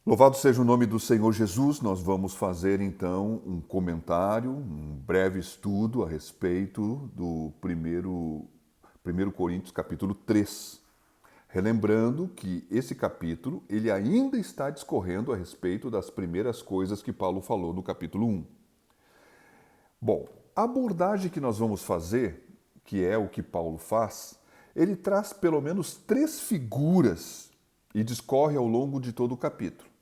Louvado seja o nome do Senhor Jesus. Nós vamos fazer então um comentário, um breve estudo a respeito do primeiro Coríntios capítulo 3. Relembrando que esse capítulo ele ainda está discorrendo a respeito das primeiras coisas que Paulo falou no capítulo 1. Bom, a abordagem que nós vamos fazer, que é o que Paulo faz, ele traz pelo menos três figuras e discorre ao longo de todo o capítulo.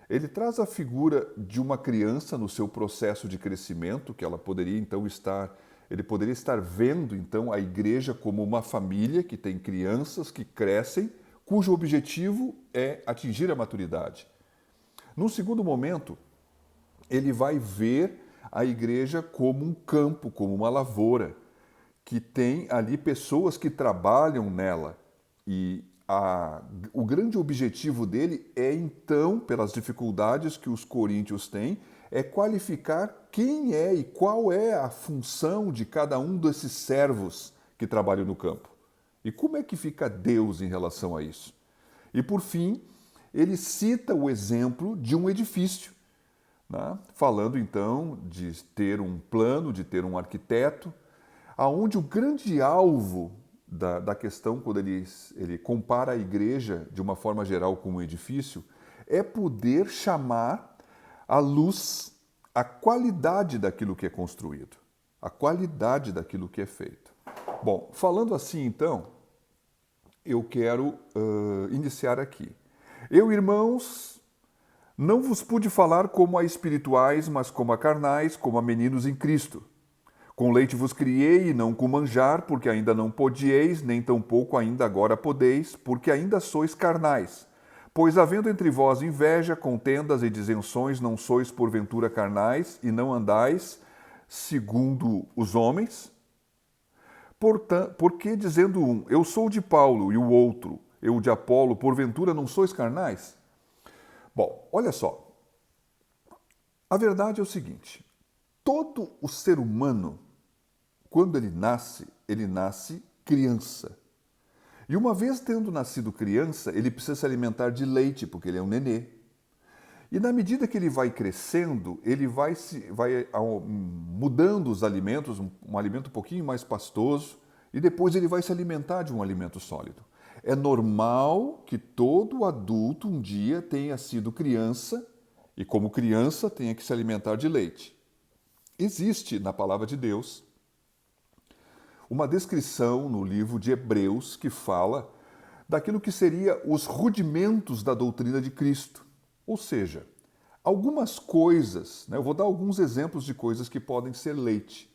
Ele traz a figura de uma criança no seu processo de crescimento, que ela poderia então estar, ele poderia estar vendo então a igreja como uma família que tem crianças que crescem, cujo objetivo é atingir a maturidade. Num segundo momento, ele vai ver a igreja como um campo, como uma lavoura, que tem ali pessoas que trabalham nela. E o grande objetivo dele é, então, pelas dificuldades que os coríntios têm, é qualificar quem é e qual é a função de cada um desses servos que trabalham no campo. E como é que fica Deus em relação a isso? E, por fim, ele cita o exemplo de um edifício, né? Falando, então, de ter um plano, de ter um arquiteto, aonde o grande alvo da questão, quando ele compara a igreja de uma forma geral com um edifício, é poder chamar à luz a qualidade daquilo que é construído, a qualidade daquilo que é feito. Bom, falando assim então, eu quero iniciar aqui. Eu, irmãos, não vos pude falar como a espirituais, mas como a carnais, como a meninos em Cristo. Com leite vos criei e não com manjar, porque ainda não podieis, nem tampouco ainda agora podeis, porque ainda sois carnais. Pois havendo entre vós inveja, contendas e disenções, não sois porventura carnais e não andais segundo os homens? Porque dizendo um, eu sou de Paulo, e o outro, eu de Apolo, porventura não sois carnais? Bom, olha só. A verdade é o seguinte: todo o ser humano, quando ele nasce criança. E uma vez tendo nascido criança, ele precisa se alimentar de leite, porque ele é um nenê. E na medida que ele vai crescendo, ele vai mudando os alimentos, um alimento um pouquinho mais pastoso, e depois ele vai se alimentar de um alimento sólido. É normal que todo adulto um dia tenha sido criança e, como criança, tenha que se alimentar de leite. Existe na palavra de Deus uma descrição no livro de Hebreus que fala daquilo que seria os rudimentos da doutrina de Cristo. Ou seja, algumas coisas, né, eu vou dar alguns exemplos de coisas que podem ser leite.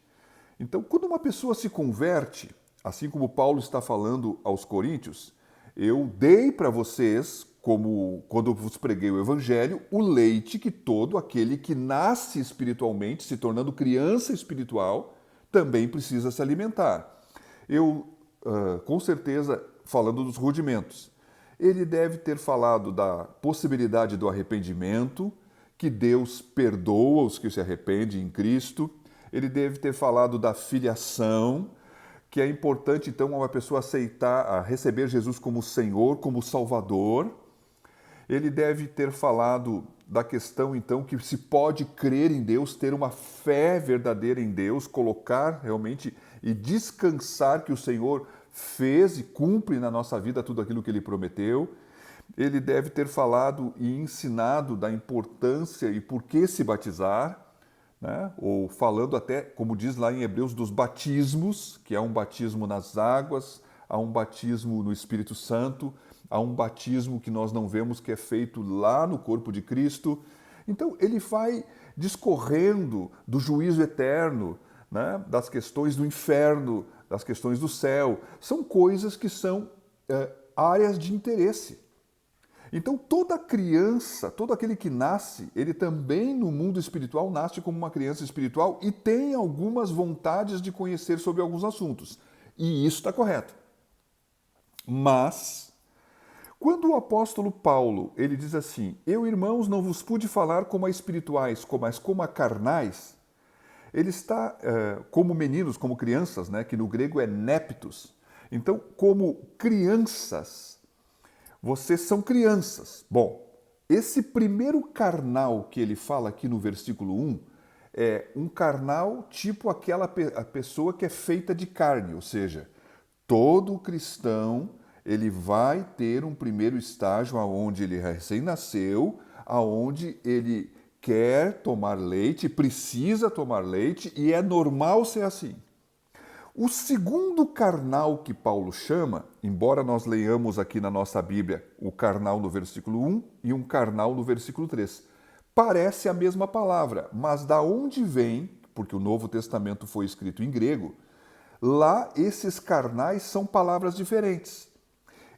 Então, quando uma pessoa se converte, assim como Paulo está falando aos Coríntios, eu dei para vocês, como quando eu vos preguei o Evangelho, o leite que todo aquele que nasce espiritualmente, se tornando criança espiritual, também precisa se alimentar. Eu, com certeza, falando dos rudimentos, ele deve ter falado da possibilidade do arrependimento, que Deus perdoa os que se arrependem em Cristo. Ele deve ter falado da filiação, que é importante, então, uma pessoa aceitar, receber Jesus como Senhor, como Salvador. Ele deve ter falado da questão, então, que se pode crer em Deus, ter uma fé verdadeira em Deus, colocar realmente e descansar que o Senhor fez e cumpre na nossa vida tudo aquilo que Ele prometeu. Ele deve ter falado e ensinado da importância e por que se batizar, né? Ou falando até, como diz lá em Hebreus, dos batismos, que há um batismo nas águas, há um batismo no Espírito Santo, há um batismo que nós não vemos que é feito lá no corpo de Cristo. Então, ele vai discorrendo do juízo eterno, né? Das questões do inferno, das questões do céu. São coisas que são áreas de interesse. Então, toda criança, todo aquele que nasce, ele também no mundo espiritual nasce como uma criança espiritual e tem algumas vontades de conhecer sobre alguns assuntos. E isso está correto. Mas, quando o apóstolo Paulo ele diz assim, eu, irmãos, não vos pude falar como a espirituais, mas como a carnais, ele está como meninos, como crianças, né, que no grego é neptos. Então, como crianças, vocês são crianças. Bom, Esse primeiro carnal que ele fala aqui no versículo 1 é um carnal tipo a pessoa que é feita de carne, ou seja, todo cristão ele vai ter um primeiro estágio aonde ele recém-nasceu, aonde ele quer tomar leite, precisa tomar leite e é normal ser assim. O segundo carnal que Paulo chama, embora nós leiamos aqui na nossa Bíblia o carnal no versículo 1 e um carnal no versículo 3, parece a mesma palavra, mas da onde vem, porque o Novo Testamento foi escrito em grego, lá esses carnais são palavras diferentes.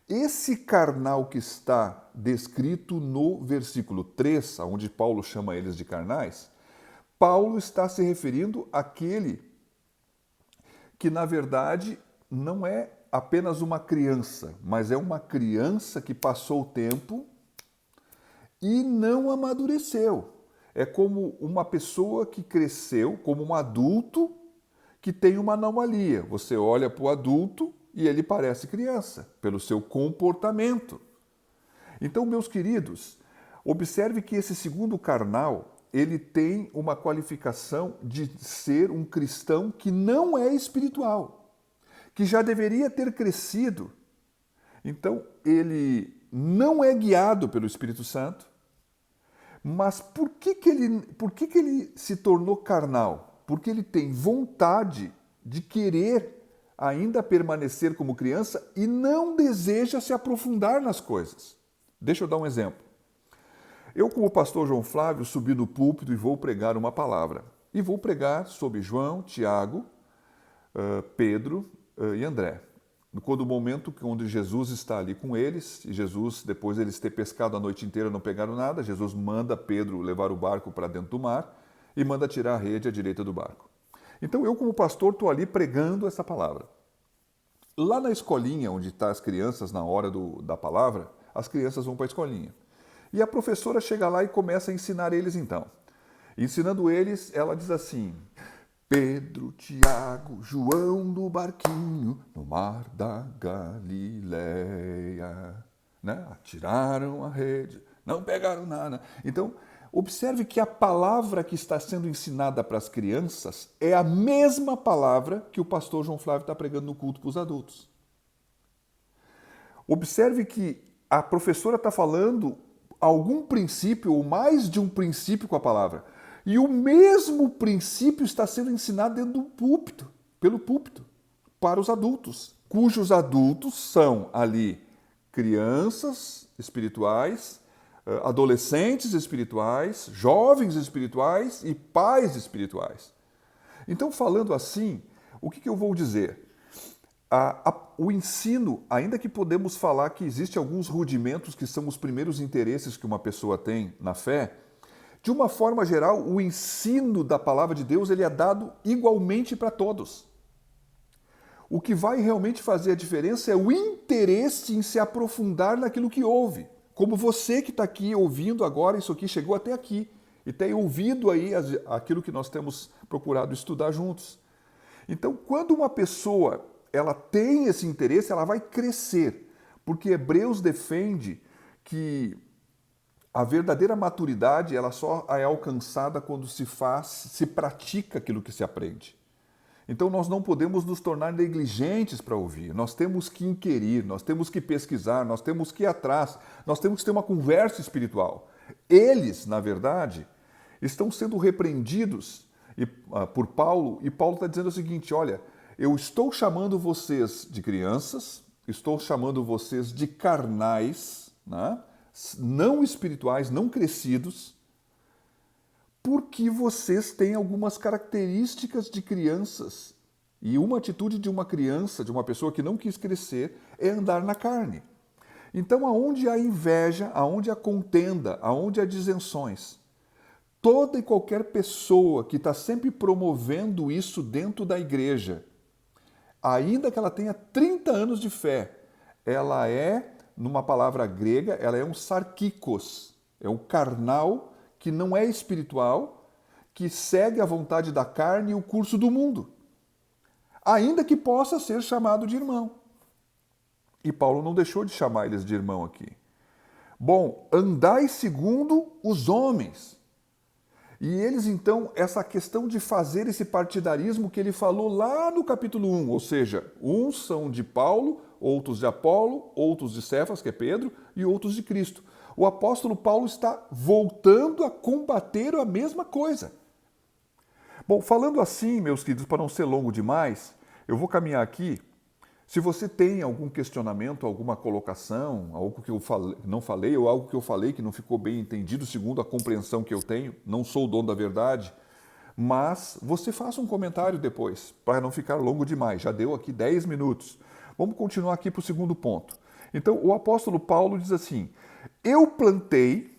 Esse carnal que está descrito no versículo 3, onde Paulo chama eles de carnais, Paulo está se referindo àquele que na verdade não é apenas uma criança, mas é uma criança que passou o tempo e não amadureceu. É como uma pessoa que cresceu, como um adulto que tem uma anomalia. Você olha para o adulto e ele parece criança, pelo seu comportamento. Então, meus queridos, observe que esse segundo carnal ele tem uma qualificação de ser um cristão que não é espiritual, que já deveria ter crescido. Então, ele não é guiado pelo Espírito Santo. Mas por que ele se tornou carnal? Porque ele tem vontade de querer ainda permanecer como criança e não deseja se aprofundar nas coisas. Deixa eu dar um exemplo. Eu, como pastor João Flávio, subi no púlpito e vou pregar uma palavra. E vou pregar sobre João, Tiago, Pedro e André. Quando o momento onde Jesus está ali com eles, e Jesus, depois de eles ter pescado a noite inteira, não pegaram nada, Jesus manda Pedro levar o barco para dentro do mar e manda tirar a rede à direita do barco. Então eu, como pastor, estou ali pregando essa palavra. Lá na escolinha, onde estão as crianças na hora da palavra, as crianças vão para a escolinha. E a professora chega lá e começa a ensinar eles então. Ensinando eles, ela diz assim: Pedro, Tiago, João do barquinho, no mar da Galileia, né? Atiraram a rede, não pegaram nada. Então, observe que a palavra que está sendo ensinada para as crianças é a mesma palavra que o pastor João Flávio está pregando no culto para os adultos. Observe que a professora está falando algum princípio ou mais de um princípio com a palavra. E o mesmo princípio está sendo ensinado dentro do púlpito, pelo púlpito, para os adultos, cujos adultos são ali crianças espirituais, adolescentes espirituais, jovens espirituais e pais espirituais. Então, falando assim, o que eu vou dizer? O ensino, ainda que podemos falar que existem alguns rudimentos que são os primeiros interesses que uma pessoa tem na fé, de uma forma geral, o ensino da palavra de Deus ele é dado igualmente para todos. O que vai realmente fazer a diferença é o interesse em se aprofundar naquilo que ouve. Como você que está aqui ouvindo agora, isso aqui chegou até aqui e tem ouvido aí aquilo que nós temos procurado estudar juntos. Então, quando uma pessoa ela tem esse interesse, ela vai crescer, porque Hebreus defende que a verdadeira maturidade ela só é alcançada quando se pratica aquilo que se aprende. Então nós não podemos nos tornar negligentes para ouvir, nós temos que inquirir, nós temos que pesquisar, nós temos que ir atrás, nós temos que ter uma conversa espiritual. Eles, na verdade, estão sendo repreendidos por Paulo, e Paulo está dizendo o seguinte: olha, eu estou chamando vocês de crianças, estou chamando vocês de carnais, né? Não espirituais, não crescidos, porque vocês têm algumas características de crianças. E uma atitude de uma criança, de uma pessoa que não quis crescer, é andar na carne. Então, aonde há inveja, aonde há contenda, aonde há disenções, toda e qualquer pessoa que está sempre promovendo isso dentro da igreja, ainda que ela tenha 30 anos de fé, ela é, numa palavra grega, ela é um sarkikos, é um carnal que não é espiritual, que segue a vontade da carne e o curso do mundo, ainda que possa ser chamado de irmão. E Paulo não deixou de chamar eles de irmão aqui. Bom, andai segundo os homens. E eles, então, essa questão de fazer esse partidarismo que ele falou lá no capítulo 1, ou seja, uns são de Paulo, outros de Apolo, outros de Cefas, que é Pedro, e outros de Cristo. O apóstolo Paulo está voltando a combater a mesma coisa. Bom, falando assim, meus queridos, para não ser longo demais, eu vou caminhar aqui. Se você tem algum questionamento, alguma colocação, algo que eu não falei ou algo que eu falei que não ficou bem entendido segundo a compreensão que eu tenho, não sou o dono da verdade, mas você faça um comentário depois, para não ficar longo demais. Já deu aqui 10 minutos. Vamos continuar aqui para o segundo ponto. Então, o apóstolo Paulo diz assim, eu plantei...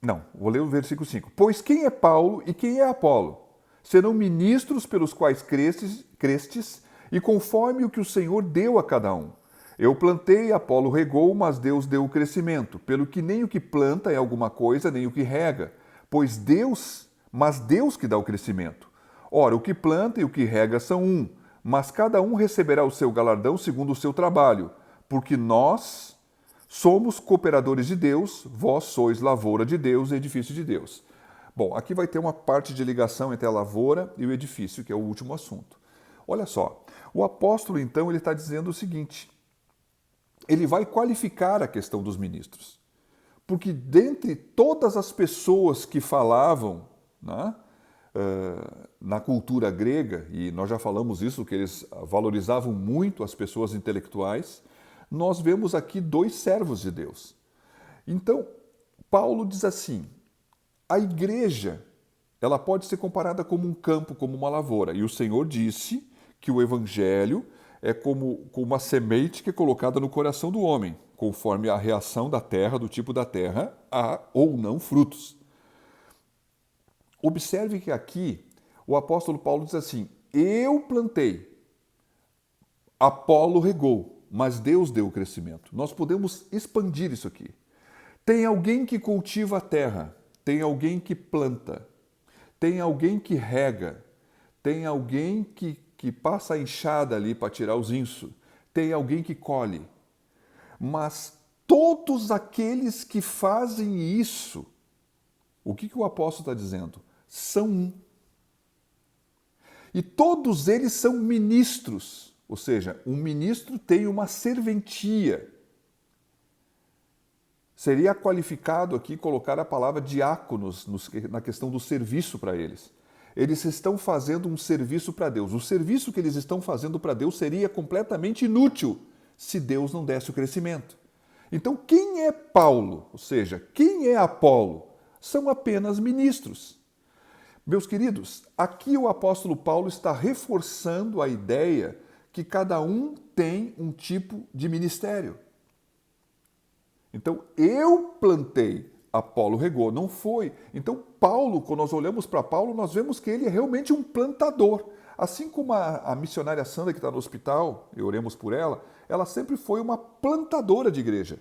Não, vou ler o versículo 5. Pois quem é Paulo e quem é Apolo? Serão ministros pelos quais crestes e conforme o que o Senhor deu a cada um. Eu plantei, Apolo regou, mas Deus deu o crescimento, pelo que nem o que planta é alguma coisa, nem o que rega, mas Deus que dá o crescimento. Ora, o que planta e o que rega são um, mas cada um receberá o seu galardão segundo o seu trabalho, porque nós somos cooperadores de Deus, vós sois lavoura de Deus, edifício de Deus. Bom, aqui vai ter uma parte de ligação entre a lavoura e o edifício, que é o último assunto. Olha só, o apóstolo então ele está dizendo o seguinte, ele vai qualificar a questão dos ministros, porque dentre todas as pessoas que falavam, né, na cultura grega, e nós já falamos isso, que eles valorizavam muito as pessoas intelectuais, nós vemos aqui dois servos de Deus. Então, Paulo diz assim, a igreja ela pode ser comparada como um campo, como uma lavoura, e o Senhor disse que o evangelho é como uma semente que é colocada no coração do homem, conforme a reação da terra, do tipo da terra, há ou não frutos. Observe que aqui o apóstolo Paulo diz assim, eu plantei, Apolo regou, mas Deus deu o crescimento. Nós podemos expandir isso aqui. Tem alguém que cultiva a terra, tem alguém que planta, tem alguém que rega, tem alguém que passa a enxada ali para tirar os insos, tem alguém que colhe. Mas todos aqueles que fazem isso, o que o apóstolo está dizendo? São um. E todos eles são ministros, ou seja, um ministro tem uma serventia. Seria qualificado aqui colocar a palavra diáconos na questão do serviço para eles. Eles estão fazendo um serviço para Deus. O serviço que eles estão fazendo para Deus seria completamente inútil se Deus não desse o crescimento. Então, quem é Paulo? Ou seja, quem é Apolo? São apenas ministros. Meus queridos, aqui o apóstolo Paulo está reforçando a ideia que cada um tem um tipo de ministério. Então, eu plantei, Apolo regou, não foi. Então, Paulo, quando nós olhamos para Paulo, nós vemos que ele é realmente um plantador. Assim como a missionária Sandra, que está no hospital, e oremos por ela sempre foi uma plantadora de igreja.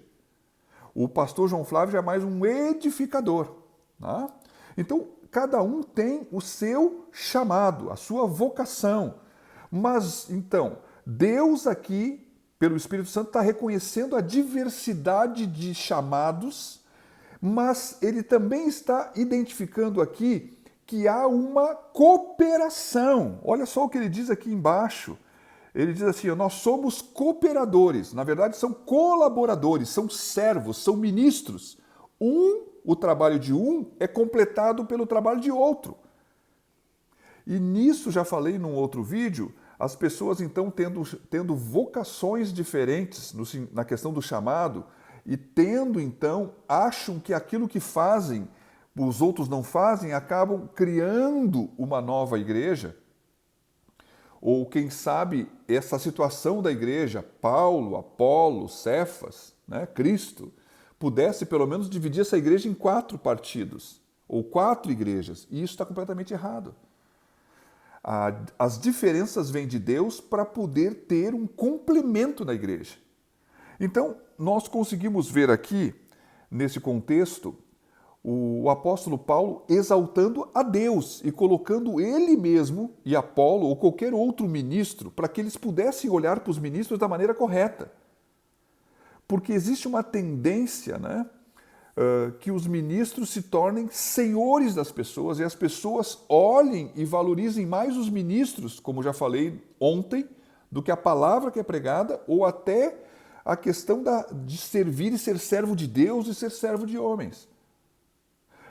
O pastor João Flávio já é mais um edificador. Né? Então, cada um tem o seu chamado, a sua vocação. Mas, então, Deus aqui, pelo Espírito Santo, está reconhecendo a diversidade de chamados, mas ele também está identificando aqui que há uma cooperação. Olha só o que ele diz aqui embaixo. Ele diz assim, nós somos cooperadores, na verdade são colaboradores, são servos, são ministros. O trabalho de um é completado pelo trabalho de outro. E nisso, já falei num outro vídeo, as pessoas então tendo vocações diferentes na questão do chamado e tendo então, acham que aquilo que fazem, os outros não fazem, acabam criando uma nova igreja. Ou quem sabe essa situação da igreja, Paulo, Apolo, Cefas, né, Cristo, pudesse pelo menos dividir essa igreja em 4 partidos, ou 4 igrejas, e isso está completamente errado. As diferenças vêm de Deus para poder ter um complemento na igreja. Então, nós conseguimos ver aqui, nesse contexto, o apóstolo Paulo exaltando a Deus e colocando ele mesmo e Apolo ou qualquer outro ministro para que eles pudessem olhar para os ministros da maneira correta. porque existe uma tendência, né, que os ministros se tornem senhores das pessoas e as pessoas olhem e valorizem mais os ministros, como já falei ontem, do que a palavra que é pregada ou até a questão de servir e ser servo de Deus e ser servo de homens.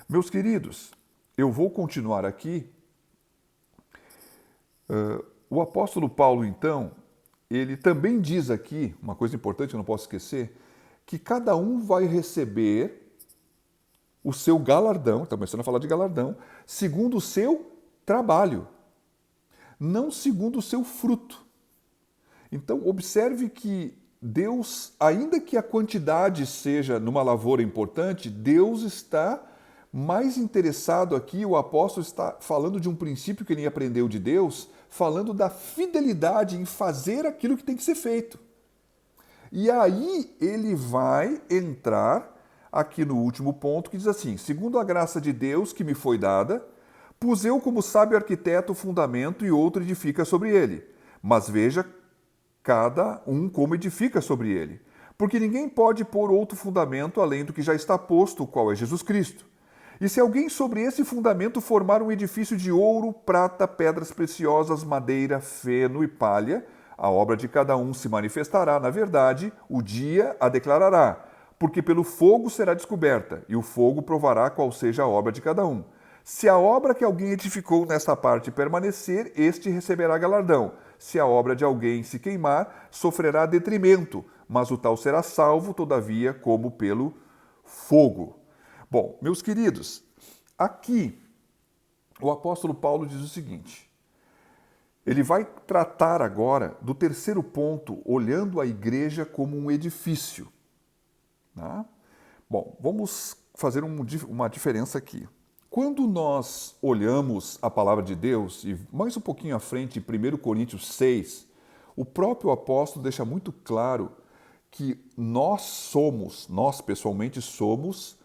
Meus queridos, eu vou continuar aqui. O apóstolo Paulo, então, ele também diz aqui, uma coisa importante, eu não posso esquecer, que cada um vai receber o seu galardão, está começando a falar de galardão, segundo o seu trabalho, não segundo o seu fruto. Então, observe que Deus, ainda que a quantidade seja numa lavoura importante, Deus está mais interessado aqui, o apóstolo está falando de um princípio que ele aprendeu de Deus, falando da fidelidade em fazer aquilo que tem que ser feito. E aí ele vai entrar aqui no último ponto que diz assim: segundo a graça de Deus que me foi dada, pus eu como sábio arquiteto o fundamento e outro edifica sobre ele. Mas veja cada um como edifica sobre ele. Porque ninguém pode pôr outro fundamento além do que já está posto, o qual é Jesus Cristo. E se alguém sobre esse fundamento formar um edifício de ouro, prata, pedras preciosas, madeira, feno e palha, a obra de cada um se manifestará, na verdade, o dia a declarará, porque pelo fogo será descoberta, e o fogo provará qual seja a obra de cada um. Se a obra que alguém edificou nesta parte permanecer, este receberá galardão. Se a obra de alguém se queimar, sofrerá detrimento, mas o tal será salvo, todavia, como pelo fogo. Bom, meus queridos, aqui o apóstolo Paulo diz o seguinte: ele vai tratar agora do terceiro ponto, olhando a igreja como um edifício. Tá? Bom, vamos fazer uma diferença aqui. Quando nós olhamos a palavra de Deus, e mais um pouquinho à frente, em 1 Coríntios 6, o próprio apóstolo deixa muito claro que nós pessoalmente somos,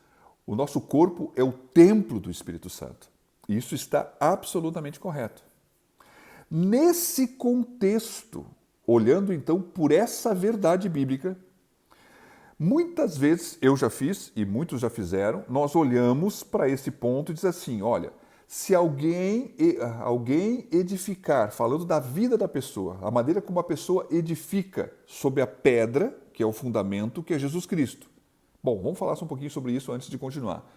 o nosso corpo é o templo do Espírito Santo. E isso está absolutamente correto. Nesse contexto, olhando então por essa verdade bíblica, muitas vezes eu já fiz e muitos já fizeram, nós olhamos para esse ponto e diz assim, olha, se alguém edificar, falando da vida da pessoa, a maneira como a pessoa edifica sobre a pedra, que é o fundamento, que é Jesus Cristo. Bom, vamos falar só um pouquinho sobre isso antes de continuar.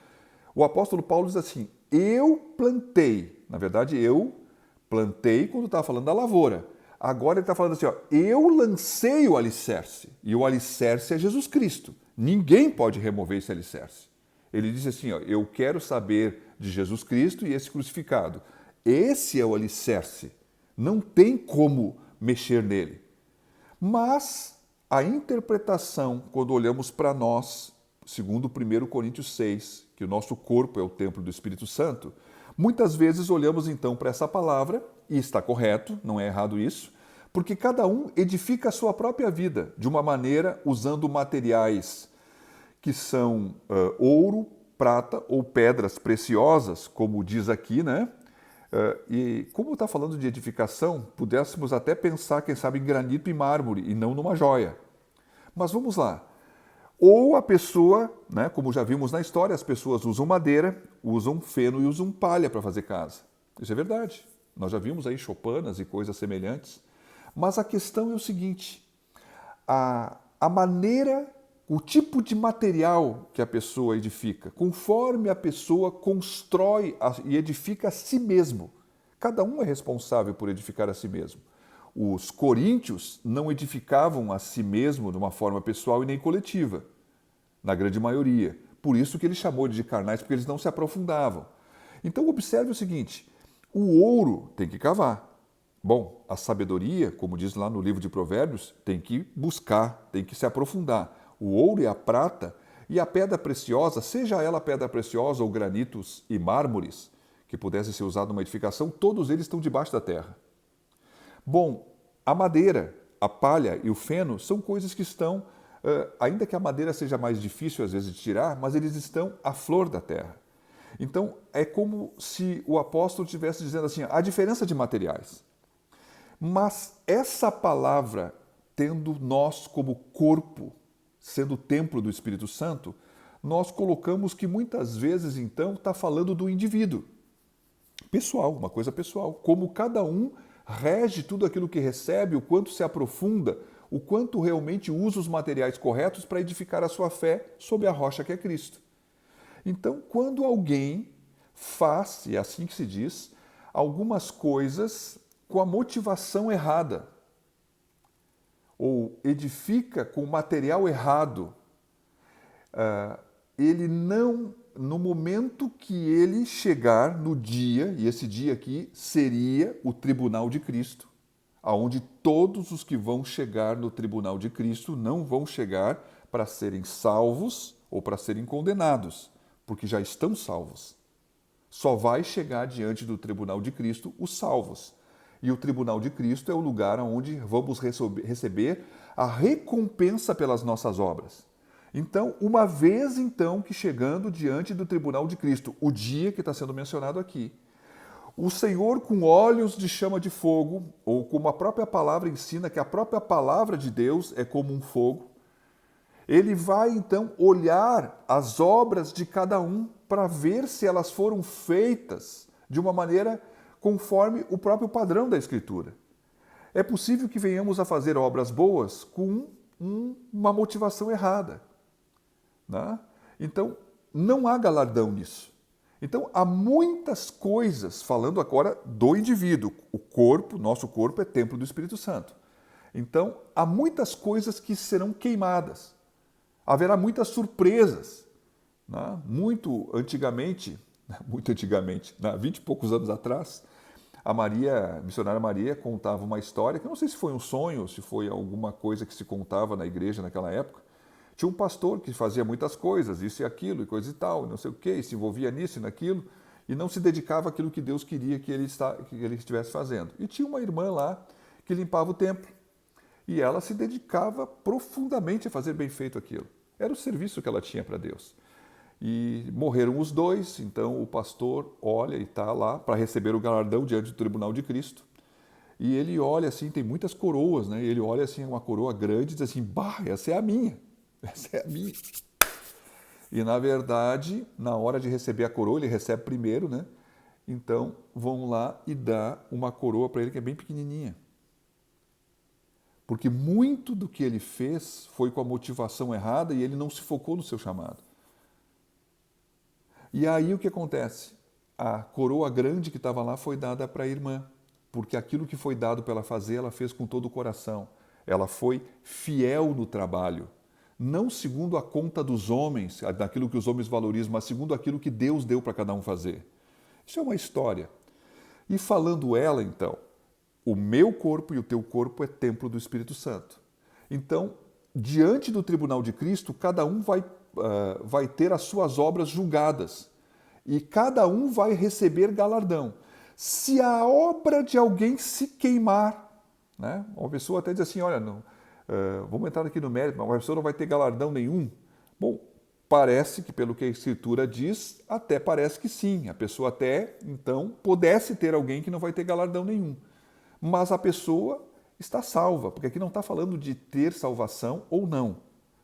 O apóstolo Paulo diz assim, eu plantei, na verdade eu plantei quando estava falando da lavoura. Agora ele está falando assim, ó, eu lancei o alicerce, e o alicerce é Jesus Cristo. Ninguém pode remover esse alicerce. Ele diz assim, ó, eu quero saber de Jesus Cristo e esse crucificado. Esse é o alicerce. Não tem como mexer nele. Mas a interpretação, quando olhamos para nós, segundo 1 Coríntios 6, que o nosso corpo é o templo do Espírito Santo, muitas vezes olhamos então para essa palavra, e está correto, não é errado isso, porque cada um edifica a sua própria vida de uma maneira usando materiais que são ouro, prata ou pedras preciosas, como diz aqui, né? E como está falando de edificação, pudéssemos até pensar, quem sabe, em granito e mármore e não numa joia. Mas vamos lá. Ou a pessoa, né, como já vimos na história, as pessoas usam madeira, usam feno e usam palha para fazer casa. Isso é verdade. Nós já vimos aí choupanas e coisas semelhantes. Mas a questão é o seguinte, a maneira, o tipo de material que a pessoa edifica, conforme a pessoa constrói e edifica a si mesmo. Cada um é responsável por edificar a si mesmo. Os coríntios não edificavam a si mesmo de uma forma pessoal e nem coletiva, na grande maioria. Por isso que ele chamou de carnais, porque eles não se aprofundavam. Então observe o seguinte, o ouro tem que cavar. Bom, a sabedoria, como diz lá no livro de Provérbios, tem que buscar, tem que se aprofundar. O ouro e a prata e a pedra preciosa, seja ela pedra preciosa ou granitos e mármores, que pudessem ser usados numa edificação, todos eles estão debaixo da terra. Bom, a madeira, a palha e o feno são coisas que estão, ainda que a madeira seja mais difícil às vezes de tirar, mas eles estão à flor da terra. Então, é como se o apóstolo estivesse dizendo assim, a diferença de materiais. Mas essa palavra, tendo nós como corpo, sendo o templo do Espírito Santo, nós colocamos que muitas vezes, então, está falando do indivíduo. Pessoal, uma coisa pessoal. Como cada um rege tudo aquilo que recebe, o quanto se aprofunda, o quanto realmente usa os materiais corretos para edificar a sua fé sobre a rocha que é Cristo. Então, quando alguém faz, e é assim que se diz, algumas coisas com a motivação errada, ou edifica com material errado, ele não, no momento que ele chegar no dia, e esse dia aqui seria o tribunal de Cristo, aonde todos os que vão chegar no tribunal de Cristo não vão chegar para serem salvos ou para serem condenados, porque já estão salvos. Só vai chegar diante do tribunal de Cristo os salvos. E o tribunal de Cristo é o lugar onde vamos receber a recompensa pelas nossas obras. Então, uma vez então que chegando diante do tribunal de Cristo, o dia que está sendo mencionado aqui, o Senhor com olhos de chama de fogo, ou como a própria palavra ensina, que a própria palavra de Deus é como um fogo, ele vai então olhar as obras de cada um para ver se elas foram feitas de uma maneira conforme o próprio padrão da Escritura. É possível que venhamos a fazer obras boas com uma motivação errada, né? Então, não há galardão nisso. Então, há muitas coisas, falando agora do indivíduo. O corpo, nosso corpo é templo do Espírito Santo. Então, há muitas coisas que serão queimadas. Haverá muitas surpresas, né? Muito antigamente, há 20 e poucos anos atrás, a missionária Maria contava uma história, que eu não sei se foi um sonho, se foi alguma coisa que se contava na igreja naquela época. Tinha um pastor que fazia muitas coisas, isso e aquilo, e coisa e tal, e não sei o quê, e se envolvia nisso e naquilo, e não se dedicava àquilo que Deus queria que ele estivesse fazendo. E tinha uma irmã lá que limpava o templo, e ela se dedicava profundamente a fazer bem feito aquilo. Era o serviço que ela tinha para Deus. E morreram os dois, então o pastor olha e está lá para receber o galardão diante do tribunal de Cristo. E ele olha assim, tem muitas coroas, né? Ele olha assim, uma coroa grande e diz assim, bah, essa é a minha. Essa é a minha. E, na verdade, na hora de receber a coroa, ele recebe primeiro, né? Então, vão lá e dá uma coroa para ele que é bem pequenininha. Porque muito do que ele fez foi com a motivação errada e ele não se focou no seu chamado. E aí o que acontece? A coroa grande que estava lá foi dada para a irmã, porque aquilo que foi dado para ela fazer, ela fez com todo o coração. Ela foi fiel no trabalho. Não segundo a conta dos homens, daquilo que os homens valorizam, mas segundo aquilo que Deus deu para cada um fazer. Isso é uma história. E falando ela, então, o meu corpo e o teu corpo é templo do Espírito Santo. Então, diante do tribunal de Cristo, cada um vai ter as suas obras julgadas. E cada um vai receber galardão. Se a obra de alguém se queimar, né? Uma pessoa até diz assim, olha, não... vamos entrar aqui no mérito, mas a pessoa não vai ter galardão nenhum. Bom, parece que pelo que a Escritura diz, até parece que sim. A pessoa até, então, pudesse ter alguém que não vai ter galardão nenhum. Mas a pessoa está salva, porque aqui não está falando de ter salvação ou não.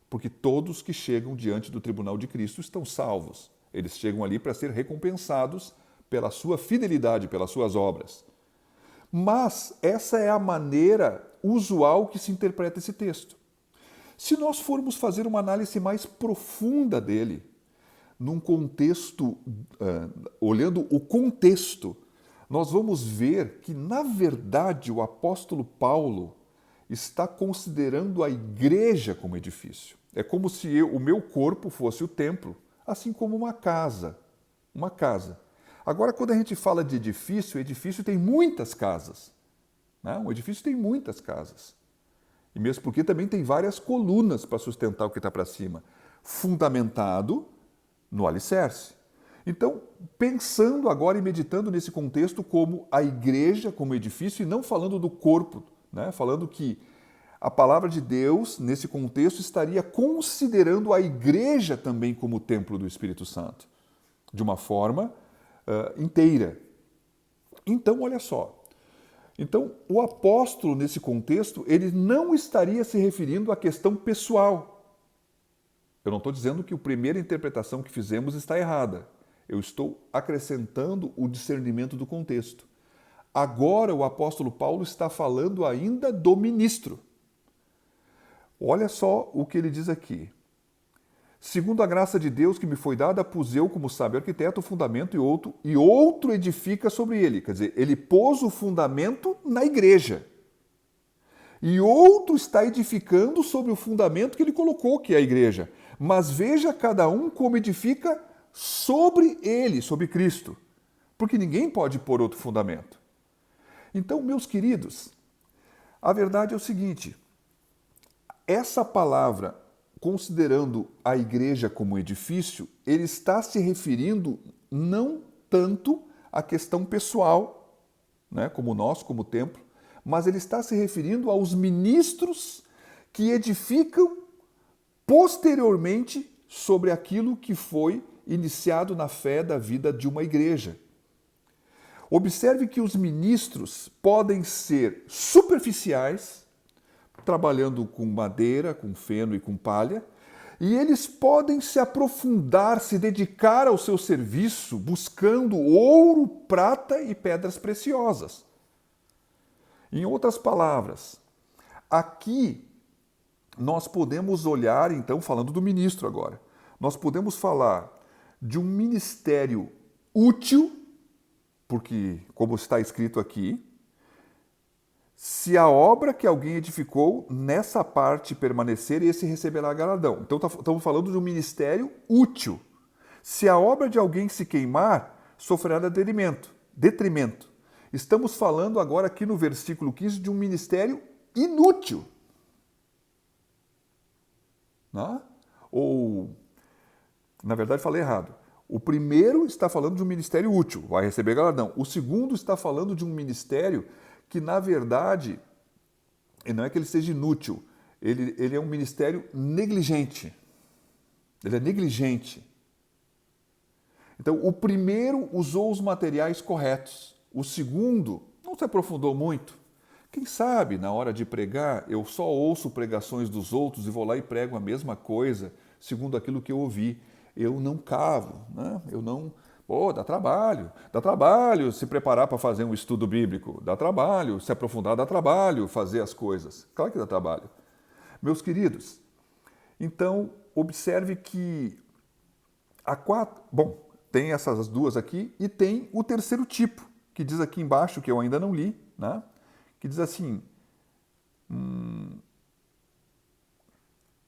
Porque todos que chegam diante do tribunal de Cristo estão salvos. Eles chegam ali para ser recompensados pela sua fidelidade, pelas suas obras. Mas essa é a maneira usual que se interpreta esse texto. Se nós formos fazer uma análise mais profunda dele, num contexto, olhando o contexto, nós vamos ver que, na verdade, o apóstolo Paulo está considerando a igreja como edifício. É como se o meu corpo fosse o templo, assim como uma casa. Uma casa. Agora, quando a gente fala de edifício, o edifício tem muitas casas. Né? Um edifício tem muitas casas. E mesmo porque também tem várias colunas para sustentar o que está para cima, fundamentado no alicerce. Então, pensando agora e meditando nesse contexto como a igreja, como edifício, e não falando do corpo, né? Falando que a palavra de Deus, nesse contexto, estaria considerando a igreja também como templo do Espírito Santo, de uma forma inteira. Então, olha só. Então, o apóstolo, nesse contexto, ele não estaria se referindo à questão pessoal. Eu não estou dizendo que a primeira interpretação que fizemos está errada. Eu estou acrescentando o discernimento do contexto. Agora o apóstolo Paulo está falando ainda do ministro. Olha só o que ele diz aqui. Segundo a graça de Deus que me foi dada, pus eu como sábio arquiteto o fundamento e outro edifica sobre ele. Quer dizer, ele pôs o fundamento na igreja. E outro está edificando sobre o fundamento que ele colocou, que é a igreja. Mas veja cada um como edifica sobre ele, sobre Cristo. Porque ninguém pode pôr outro fundamento. Então, meus queridos, a verdade é o seguinte: essa palavra, considerando a igreja como edifício, ele está se referindo não tanto à questão pessoal, né, como nós, como templo, mas ele está se referindo aos ministros que edificam posteriormente sobre aquilo que foi iniciado na fé da vida de uma igreja. Observe que os ministros podem ser superficiais, trabalhando com madeira, com feno e com palha, e eles podem se aprofundar, se dedicar ao seu serviço, buscando ouro, prata e pedras preciosas. Em outras palavras, aqui nós podemos olhar, então, falando do ministro agora, nós podemos falar de um ministério útil, porque, como está escrito aqui, se a obra que alguém edificou nessa parte permanecer, esse receberá galardão. Então, estamos falando de um ministério útil. Se a obra de alguém se queimar, sofrerá detrimento. Estamos falando agora aqui no versículo 15 de um ministério inútil. Não? Ou, na verdade, falei errado. O primeiro está falando de um ministério útil, vai receber galardão. O segundo está falando de um ministério que, na verdade, não é que ele seja inútil, ele é um ministério negligente. Ele é negligente. Então, o primeiro usou os materiais corretos. O segundo não se aprofundou muito. Quem sabe, na hora de pregar, eu só ouço pregações dos outros e vou lá e prego a mesma coisa, segundo aquilo que eu ouvi. Eu não cavo, né? Eu não... dá trabalho se preparar para fazer um estudo bíblico, dá trabalho se aprofundar, dá trabalho fazer as coisas. Claro que dá trabalho. Meus queridos, então, observe que tem essas duas aqui e tem o terceiro tipo, que diz aqui embaixo, que eu ainda não li, né? Que diz assim,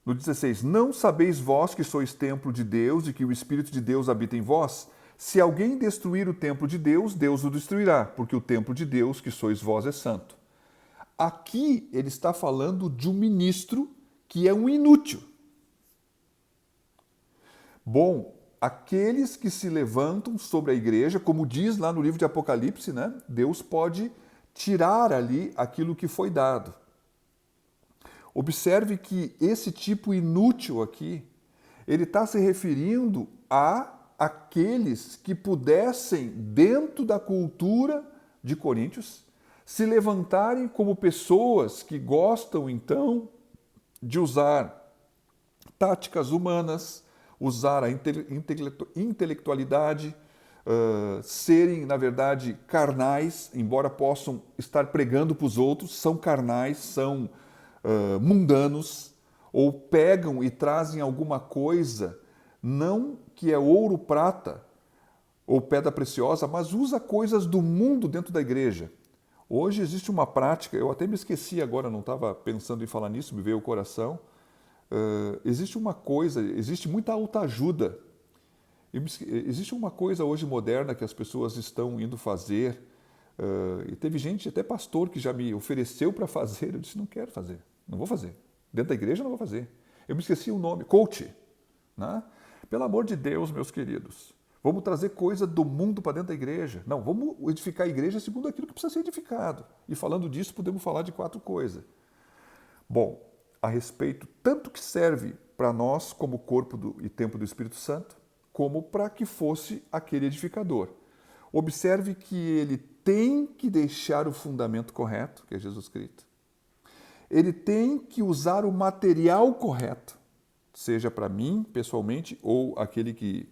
no 16, não sabeis vós que sois templo de Deus e que o Espírito de Deus habita em vós? Se alguém destruir o templo de Deus, Deus o destruirá, porque o templo de Deus, que sois vós, é santo. Aqui ele está falando de um ministro que é um inútil. Bom, aqueles que se levantam sobre a igreja, como diz lá no livro de Apocalipse, né? Deus pode tirar ali aquilo que foi dado. Observe que esse tipo inútil aqui, ele está se referindo a aqueles que pudessem, dentro da cultura de Coríntios, se levantarem como pessoas que gostam, então, de usar táticas humanas, usar a intelectualidade, serem, na verdade, carnais, embora possam estar pregando para os outros, são carnais, são mundanos, ou pegam e trazem alguma coisa, não que é ouro, prata ou pedra preciosa, mas usa coisas do mundo dentro da igreja. Hoje existe uma prática, eu até me esqueci agora, não estava pensando em falar nisso, me veio o coração. Existe uma coisa, existe muita autoajuda. Existe uma coisa hoje moderna que as pessoas estão indo fazer, e teve gente, até pastor, que já me ofereceu para fazer, eu disse, não quero fazer, não vou fazer. Dentro da igreja não vou fazer. Eu me esqueci o nome, coach, né? Pelo amor de Deus, meus queridos, vamos trazer coisa do mundo para dentro da igreja. Não, vamos edificar a igreja segundo aquilo que precisa ser edificado. E falando disso, podemos falar de 4 coisas. Bom, a respeito tanto que serve para nós como corpo e templo do Espírito Santo, como para que fosse aquele edificador. Observe que ele tem que deixar o fundamento correto, que é Jesus Cristo. Ele tem que usar o material correto, seja para mim pessoalmente ou aquele que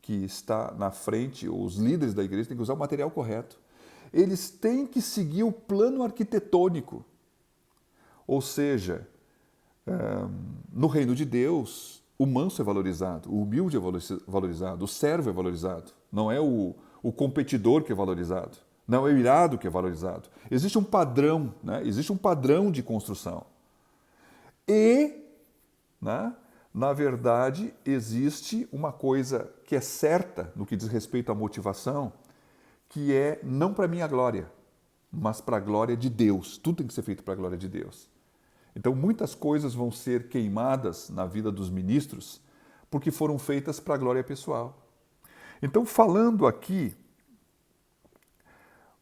está na frente, ou os líderes da igreja têm que usar o material correto. Eles têm que seguir o plano arquitetônico. Ou seja, no reino de Deus, o manso é valorizado, o humilde é valorizado, o servo é valorizado. Não é o competidor que é valorizado, não é o irado que é valorizado. Existe um padrão, né? Existe um padrão de construção. E, né, na verdade, existe uma coisa que é certa no que diz respeito à motivação, que é não para minha glória, mas para a glória de Deus. Tudo tem que ser feito para a glória de Deus. Então, muitas coisas vão ser queimadas na vida dos ministros porque foram feitas para a glória pessoal. Então, falando aqui,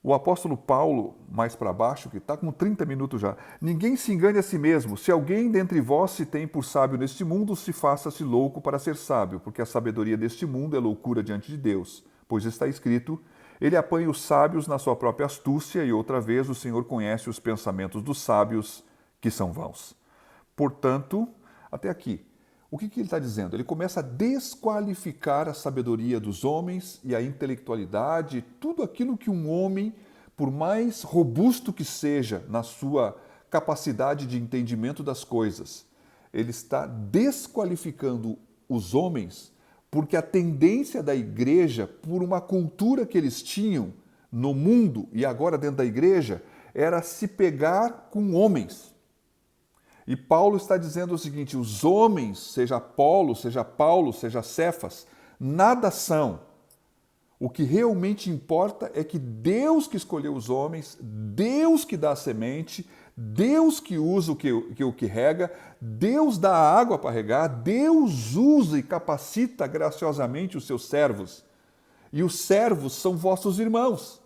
o apóstolo Paulo, mais para baixo, que está com 30 minutos já, ninguém se engane a si mesmo. Se alguém dentre vós se tem por sábio neste mundo, se faça-se louco para ser sábio, porque a sabedoria deste mundo é loucura diante de Deus. Pois está escrito, ele apanha os sábios na sua própria astúcia, e outra vez o Senhor conhece os pensamentos dos sábios, que são vãos. Portanto, até aqui, o que ele está dizendo? Ele começa a desqualificar a sabedoria dos homens e a intelectualidade, tudo aquilo que um homem, por mais robusto que seja na sua capacidade de entendimento das coisas, ele está desqualificando os homens porque a tendência da igreja, por uma cultura que eles tinham no mundo e agora dentro da igreja, era se pegar com homens. E Paulo está dizendo o seguinte, os homens, seja Apolo, seja Paulo, seja Cefas, nada são. O que realmente importa é que Deus que escolheu os homens, Deus que dá a semente, Deus que usa o que rega, Deus dá a água para regar, Deus usa e capacita graciosamente os seus servos. E os servos são vossos irmãos.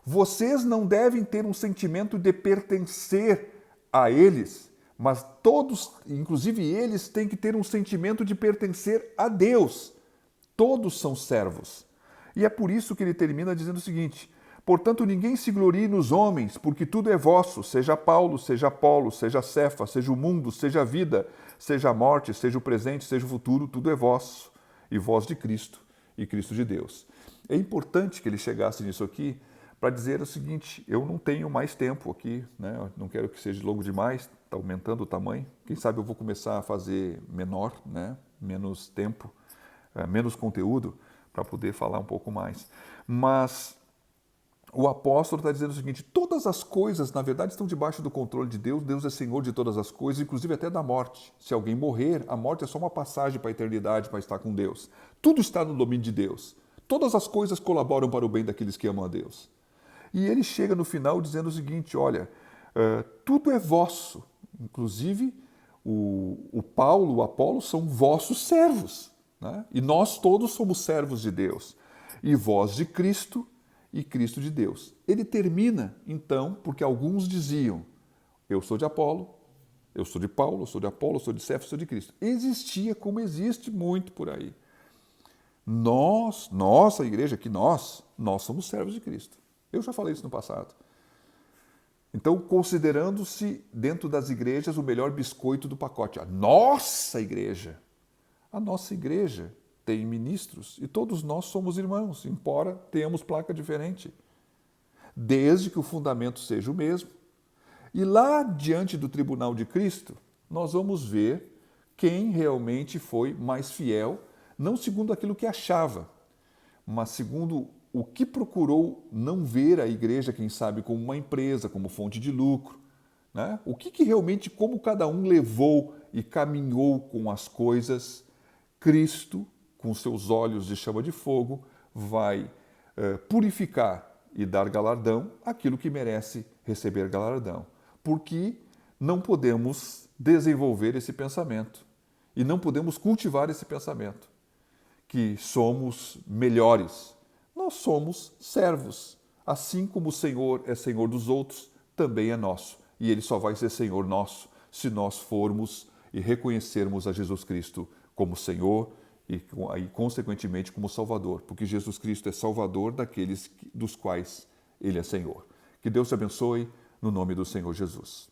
Vocês não devem ter um sentimento de pertencer a eles, mas todos, inclusive eles, têm que ter um sentimento de pertencer a Deus. Todos são servos. E é por isso que ele termina dizendo o seguinte, portanto, ninguém se glorie nos homens, porque tudo é vosso, seja Paulo, seja Apolo, seja Cefas, seja o mundo, seja a vida, seja a morte, seja o presente, seja o futuro, tudo é vosso, e vós de Cristo, e Cristo de Deus. É importante que ele chegasse nisso aqui, para dizer o seguinte, eu não tenho mais tempo aqui, né? Não quero que seja longo demais, está aumentando o tamanho. Quem sabe eu vou começar a fazer menor, né? Menos tempo, menos conteúdo, para poder falar um pouco mais. Mas o apóstolo está dizendo o seguinte, todas as coisas, na verdade, estão debaixo do controle de Deus, Deus é Senhor de todas as coisas, inclusive até da morte. Se alguém morrer, a morte é só uma passagem para a eternidade, para estar com Deus. Tudo está no domínio de Deus. Todas as coisas colaboram para o bem daqueles que amam a Deus. E ele chega no final dizendo o seguinte, olha, tudo é vosso, inclusive o Paulo, o Apolo são vossos servos, né? E nós todos somos servos de Deus, e vós de Cristo e Cristo de Deus. Ele termina, então, porque alguns diziam, eu sou de Apolo, eu sou de Paulo, eu sou de Apolo, eu sou de Cefas, eu sou de Cristo. Existia como existe muito por aí. Nossa igreja aqui, nós somos servos de Cristo. Eu já falei isso no passado. Então, considerando-se dentro das igrejas o melhor biscoito do pacote, a nossa igreja tem ministros e todos nós somos irmãos, embora tenhamos placa diferente, desde que o fundamento seja o mesmo. E lá diante do tribunal de Cristo, nós vamos ver quem realmente foi mais fiel, não segundo aquilo que achava, mas segundo o que procurou não ver a igreja, quem sabe, como uma empresa, como fonte de lucro, né? O que realmente, como cada um levou e caminhou com as coisas, Cristo, com seus olhos de chama de fogo, vai purificar e dar galardão àquilo que merece receber galardão. Porque não podemos desenvolver esse pensamento e não podemos cultivar esse pensamento, que somos melhores. Nós somos servos. Assim como o Senhor é Senhor dos outros, também é nosso. E Ele só vai ser Senhor nosso se nós formos e reconhecermos a Jesus Cristo como Senhor e, consequentemente, como Salvador. Porque Jesus Cristo é Salvador daqueles dos quais Ele é Senhor. Que Deus te abençoe no nome do Senhor Jesus.